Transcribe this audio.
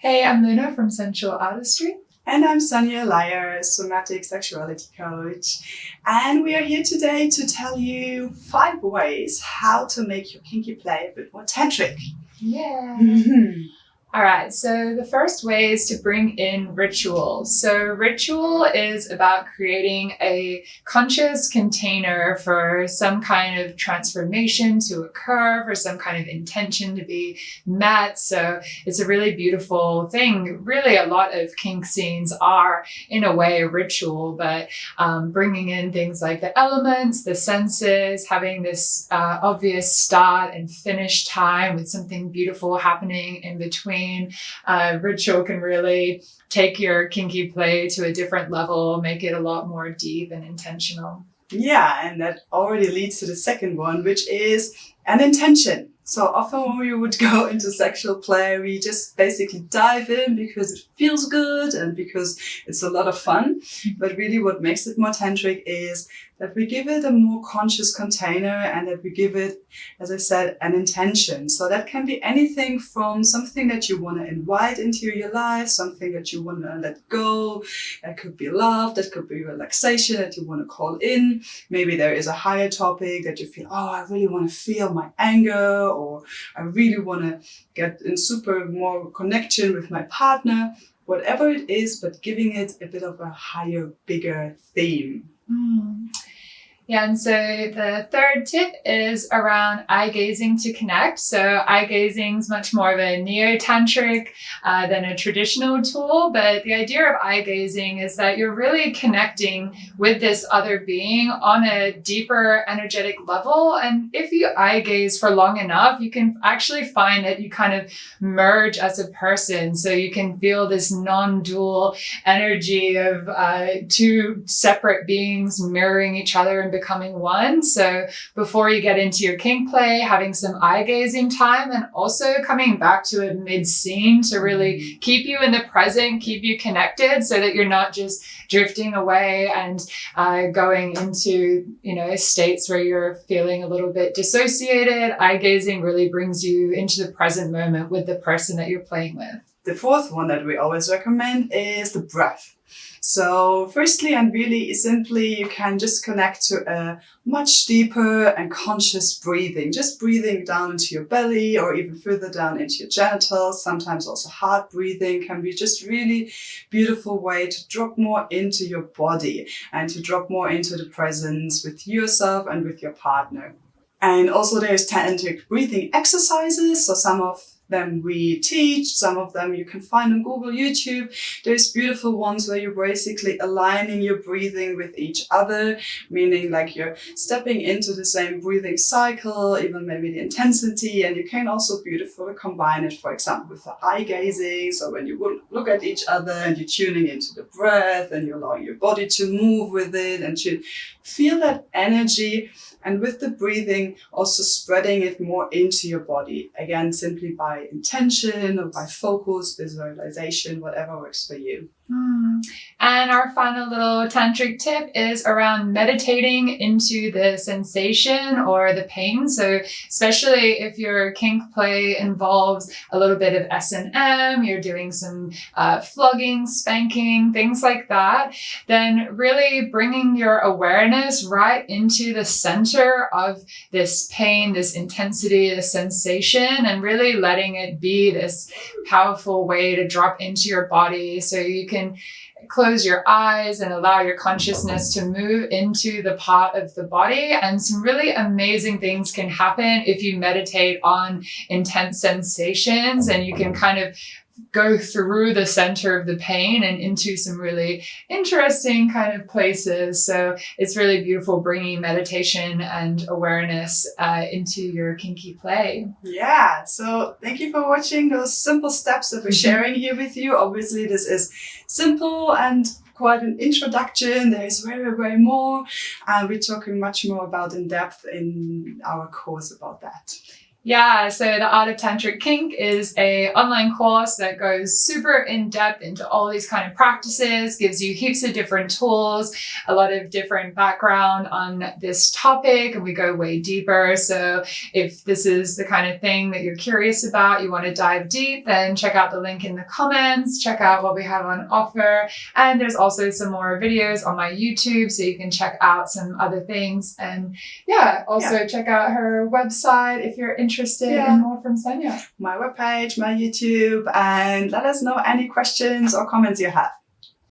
Hey, I'm Luna from Sensual Artistry. And I'm Sonia Lyer, somatic sexuality coach. And we are here today to tell you 5 ways how to make your kinky play a bit more tantric. Yeah. All right, so the first way is to bring in ritual. So ritual is about creating a conscious container for some kind of transformation to occur, for some kind of intention to be met. So it's a really beautiful thing. Really, a lot of kink scenes are, in a way, a ritual, but bringing in things like the elements, the senses, having this obvious start and finish time with something beautiful happening in between. Ritual can really take your kinky play to a different level, make it a lot more deep and intentional. Yeah, and that already leads to the second one, which is an intention. So often when we would go into sexual play, we just basically dive in because it feels good and because it's a lot of fun. But really what makes it more tantric is that we give it a more conscious container and that we give it, as I said, an intention. So that can be anything from something that you want to invite into your life, something that you want to let go. That could be love, that could be relaxation that you want to call in. Maybe there is a higher topic that you feel, oh, I really want to feel my anger, or I really want to get in super more connection with my partner. Whatever it is, but giving it a bit of a higher, bigger theme. Yeah, and so the third tip is around eye gazing to connect. So eye gazing is much more of a neo-tantric than a traditional tool, but the idea of eye gazing is that you're really connecting with this other being on a deeper energetic level. And if you eye gaze for long enough, you can actually find that you kind of merge as a person. So you can feel this non-dual energy of two separate beings mirroring each other and becoming one. So before you get into your kink play, having some eye gazing time and also coming back to it mid-scene to really keep you in the present, keep you connected so that you're not just drifting away and going into, states where you're feeling a little bit dissociated. Eye gazing really brings you into the present moment with the person that you're playing with. The fourth one that we always recommend is the breath. So firstly and really simply, you can just connect to a much deeper and conscious breathing. Just breathing down into your belly or even further down into your genitals. Sometimes also heart breathing can be just really beautiful way to drop more into your body and to drop more into the presence with yourself and with your partner. And also there's tantric breathing exercises. So some of them we teach, some of them you can find on Google, YouTube. There's beautiful ones where you're basically aligning your breathing with each other, meaning like you're stepping into the same breathing cycle, even maybe the intensity, and you can also beautifully combine it, for example, with the eye gazing. So when you look at each other and you're tuning into the breath and you're allowing your body to move with it and to feel that energy. And with the breathing, also spreading it more into your body. Again, simply by intention or by focus, visualization, whatever works for you. And our final little tantric tip is around meditating into the sensation or the pain. So especially if your kink play involves a little bit of S&M, you're doing some flogging, spanking, things like that, then really bringing your awareness right into the center of this pain, this intensity, this sensation, and really letting it be this powerful way to drop into your body so you can close your eyes and allow your consciousness to move into the part of the body. And some really amazing things can happen if you meditate on intense sensations, and you can kind of go through the center of the pain and into some really interesting kind of places. So it's really beautiful bringing meditation and awareness into your kinky play. Yeah, so thank you for watching those simple steps that we're sharing here with you. Obviously, this is simple and quite an introduction. There is very, very more. And we're talking much more about in depth in our course about that. Yeah, so the Art of Tantric Kink is a online course that goes super in depth into all these kind of practices, gives you heaps of different tools, a lot of different background on this topic, and we go way deeper. So if this is the kind of thing that you're curious about, you want to dive deep, then check out the link in the comments, check out what we have on offer. And there's also some more videos on my YouTube, so you can check out some other things. And also check out her website if you're interested in more from Sanja. My webpage, my YouTube, and let us know any questions or comments you have.